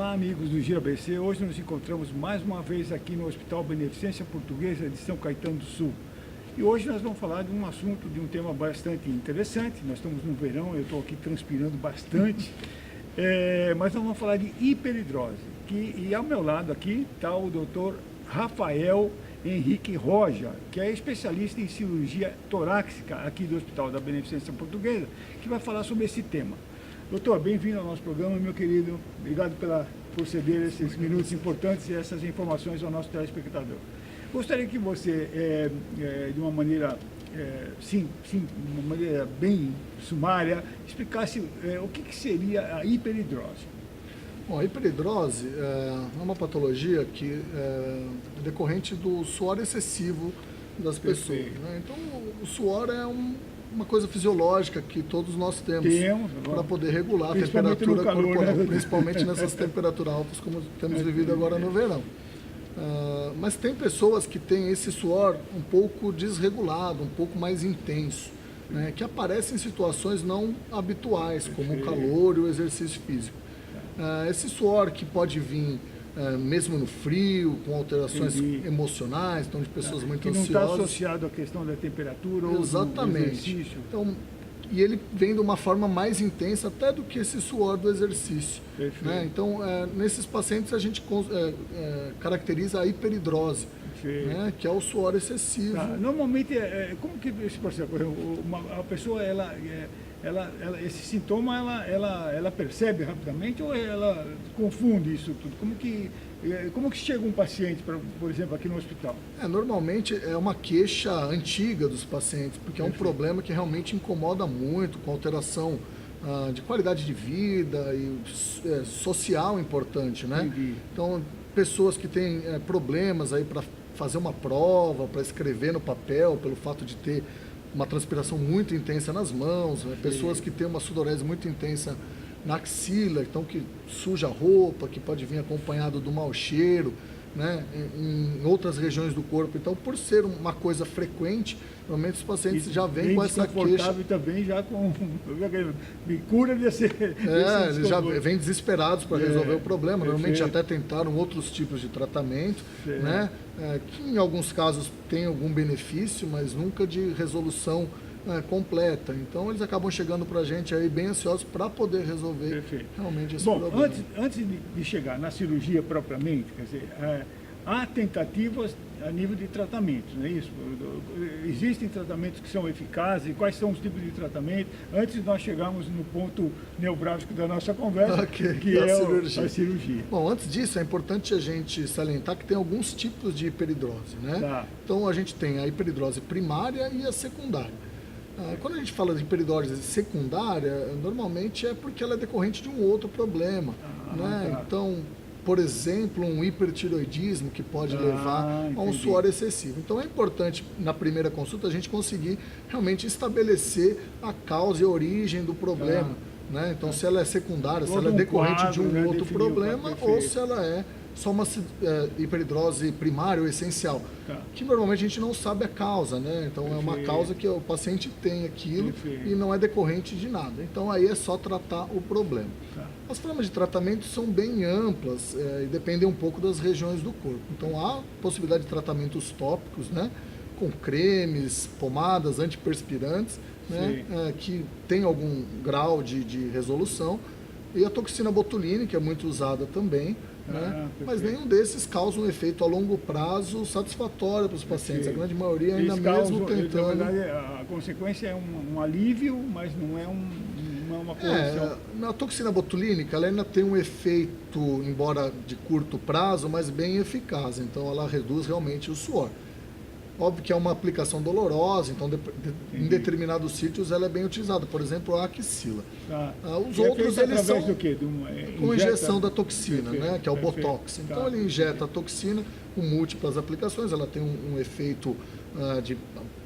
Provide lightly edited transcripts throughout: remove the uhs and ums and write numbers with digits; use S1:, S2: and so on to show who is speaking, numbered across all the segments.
S1: Olá, amigos do Giro ABC. Hoje nos encontramos mais uma vez aqui no Hospital Beneficência Portuguesa de São Caetano do Sul. E hoje nós vamos falar de um assunto, de um tema bastante interessante. Nós estamos no verão, eu estou aqui transpirando bastante, mas nós vamos falar de hiperidrose. E ao meu lado aqui está o Dr. Rafael Henrique Roja, que é especialista em cirurgia torácica aqui do Hospital da Beneficência Portuguesa, que vai falar sobre esse tema. Doutor, bem-vindo ao nosso programa, meu querido. Obrigado por ceder esses minutos importantes e essas informações ao nosso telespectador. Gostaria que você, de uma maneira, de uma maneira bem sumária, explicasse o que seria a hiperidrose.
S2: Bom, a hiperidrose é uma patologia que é decorrente do suor excessivo das pessoas. Né? Então, o suor é uma coisa fisiológica que todos nós temos para poder regular a temperatura corporal, né? Principalmente nessas temperaturas altas como temos vivido agora no verão. Mas tem pessoas que têm esse suor um pouco desregulado, um pouco mais intenso, né? Que aparecem em situações não habituais, como o calor e o exercício físico. Esse suor que pode vir mesmo no frio, com alterações emocionais, então de pessoas muito ansiosas.
S1: Que não está associado à questão da temperatura ou do exercício.
S2: Então, e ele vem de uma forma mais intensa até do que esse suor do exercício. Né? Então, nesses pacientes a gente caracteriza a hiperidrose, né? Que é o suor excessivo.
S1: Normalmente, como que esse processo? A pessoa, esse sintoma, ela percebe rapidamente ou ela confunde isso tudo? Como que chega um paciente, por exemplo, aqui no hospital?
S2: Normalmente é uma queixa antiga dos pacientes, porque é um problema que realmente incomoda muito, com alteração de qualidade de vida e social importante, né? Então, pessoas que têm problemas aí para fazer uma prova, para escrever no papel, pelo fato de ter uma transpiração muito intensa nas mãos, né? Pessoas que têm uma sudorese muito intensa na axila, então que suja a roupa, que pode vir acompanhado do mau cheiro, né? Em outras regiões do corpo. Então, por ser uma coisa frequente, normalmente os pacientes já vêm com essa queixa.
S1: E também já com me cura desse
S2: eles já vêm desesperados para resolver o problema. Normalmente até tentaram outros tipos de tratamento, né? Que em alguns casos tem algum benefício, mas nunca de resolução completa. Então eles acabam chegando para a gente aí bem ansiosos para poder resolver realmente esse problema.
S1: Antes de chegar na cirurgia propriamente, quer dizer, há tentativas a nível de tratamentos, não é isso? Existem tratamentos que são eficazes, e quais são os tipos de tratamento, antes de nós chegarmos no ponto nevrálgico da nossa conversa, que é a cirurgia.
S2: Bom, antes disso, é importante a gente salientar que tem alguns tipos de hiperidrose, né? Então a gente tem a hiperidrose primária e a secundária. Quando a gente fala de hiperidrose secundária, normalmente é porque ela é decorrente de um outro problema, né? Então, por exemplo, um hipertiroidismo que pode levar a um suor excessivo. Então é importante, na primeira consulta, a gente conseguir realmente estabelecer a causa e a origem do problema, né? Então, se ela é secundária, se ela é decorrente de um outro problema, ou se ela é só uma hiperidrose primária ou essencial, que normalmente a gente não sabe a causa, né? Então é uma causa que o paciente tem aquilo e não é decorrente de nada. Então aí é só tratar o problema. As formas de tratamento são bem amplas e dependem um pouco das regiões do corpo. Então há possibilidade de tratamentos tópicos, né? Com cremes, pomadas, antiperspirantes, né? Que tem algum grau de resolução. E a toxina botulínica é muito usada também, né? Mas nenhum desses causa um efeito a longo prazo satisfatório para os pacientes. A grande maioria ainda mesmo tentando.
S1: Na verdade, a consequência é um alívio, mas não é uma correção.
S2: A toxina botulínica ela ainda tem um efeito, embora de curto prazo, mas bem eficaz. Então ela reduz realmente o suor. Óbvio que é uma aplicação dolorosa, então em determinados sítios ela é bem utilizada, por exemplo, a axila. Os outros eles são
S1: do quê?
S2: com injeção da toxina, né, que é o Botox. Então ele injeta a toxina com múltiplas aplicações, ela tem um efeito de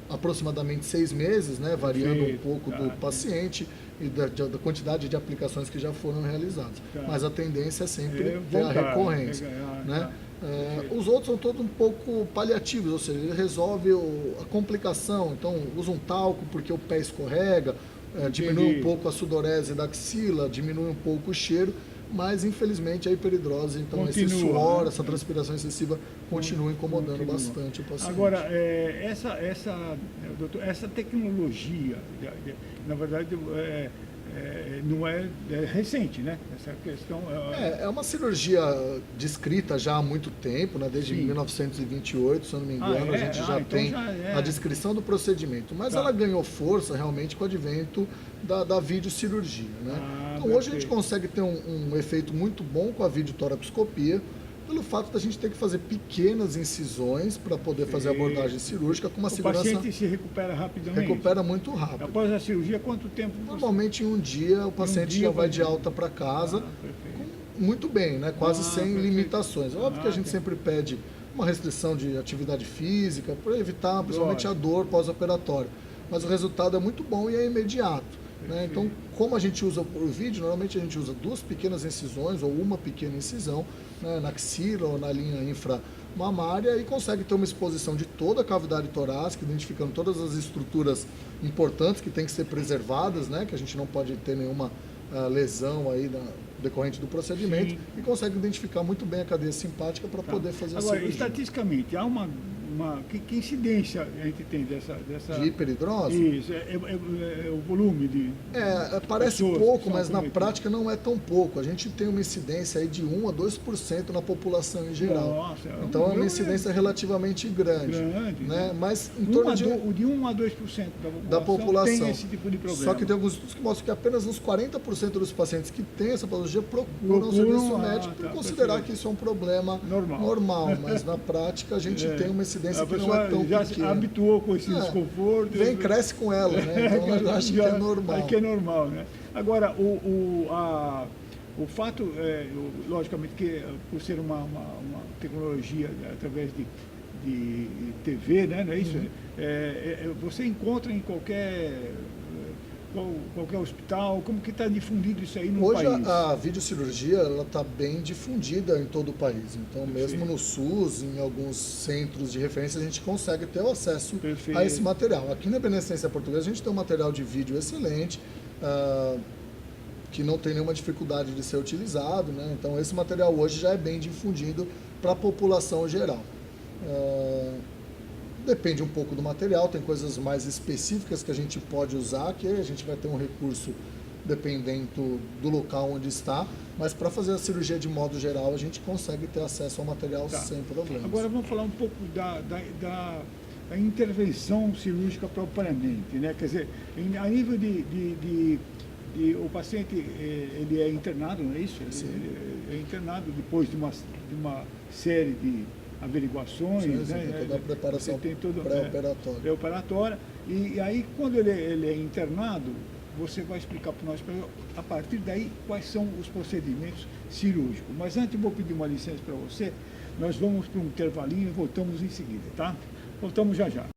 S2: aproximadamente 6 meses, né, variando um pouco do paciente e da quantidade de aplicações que já foram realizadas. Mas a tendência é sempre ter a recorrência, né? Os outros são todos um pouco paliativos, ou seja, ele resolve a complicação, então usa um talco porque o pé escorrega, diminui um pouco a sudorese da axila, diminui um pouco o cheiro, mas infelizmente a hiperidrose, então
S1: continua,
S2: esse suor,
S1: né?
S2: essa transpiração excessiva continua incomodando bastante o paciente.
S1: Agora, doutor, essa tecnologia, na verdade, não é recente, né? Essa questão
S2: é uma cirurgia descrita já há muito tempo, né? Desde 1928, se eu não me engano, a gente já tem a descrição do procedimento, mas ela ganhou força realmente com o advento da videocirurgia, né? Então hoje a gente consegue ter um efeito muito bom com a videotoracoscopia, pelo fato da gente ter que fazer pequenas incisões para poder fazer a abordagem cirúrgica com uma segurança...
S1: O paciente se recupera rapidamente?
S2: Recupera muito rápido.
S1: Após a cirurgia, quanto tempo?
S2: Normalmente em um dia o paciente já vai de alta para casa, muito bem, né? Quase sem limitações. Óbvio que a gente sempre pede uma restrição de atividade física para evitar principalmente a dor pós-operatória, mas o resultado é muito bom e é imediato. Né? Então, como a gente usa o vídeo, normalmente a gente usa 2 pequenas incisões ou uma pequena incisão, né, na axila ou na linha inframamária, e consegue ter uma exposição de toda a cavidade torácica, identificando todas as estruturas importantes que têm que ser preservadas, né, que a gente não pode ter nenhuma lesão aí decorrente do procedimento. Sim. E consegue identificar muito bem a cadeia simpática para poder fazer a cirurgia.
S1: Agora, estatisticamente, há que incidência a gente tem dessa...
S2: De hiperidrose?
S1: Isso, o volume de...
S2: Parece pouco, mas na prática não é tão pouco. A gente tem uma incidência aí de 1 a 2% na população em geral.
S1: Nossa,
S2: então é uma incidência relativamente grande. Né? Mas em torno de 1
S1: a 2% da população tem esse tipo de problema.
S2: Só que tem alguns estudos que mostram que apenas uns 40% dos pacientes que têm essa patologia procuram o serviço médico por considerar que isso é um problema normal. Mas na prática a gente tem uma incidência que não é tão
S1: já
S2: pequena.
S1: Se habituou com esse desconforto.
S2: Cresce com ela, né? Então eu acho que é normal.
S1: Que é normal, né? Agora, o fato, logicamente, que por ser uma tecnologia através de TV, né? Não é isso? Você encontra em qualquer hospital, como que está difundido isso aí no país?
S2: Hoje a videocirurgia está bem difundida em todo o país, então mesmo no SUS, em alguns centros de referência, a gente consegue ter o acesso a esse material. Aqui na Beneficência Portuguesa a gente tem um material de vídeo excelente, que não tem nenhuma dificuldade de ser utilizado, né? Então esse material hoje já é bem difundido para a população geral. Depende um pouco do material, tem coisas mais específicas que a gente pode usar, que a gente vai ter um recurso dependendo do local onde está, mas para fazer a cirurgia de modo geral a gente consegue ter acesso ao material sem problemas.
S1: Agora vamos falar um pouco da intervenção cirúrgica propriamente, né? Quer dizer, a nível o paciente ele é internado, não é isso? Ele é internado depois de uma série de averiguações,
S2: né? Toda a preparação
S1: pré-operatória. E aí, quando ele é internado, você vai explicar para nós, a partir daí, quais são os procedimentos cirúrgicos. Mas antes, vou pedir uma licença para você. Nós vamos para um intervalinho e voltamos em seguida, tá? Voltamos já já.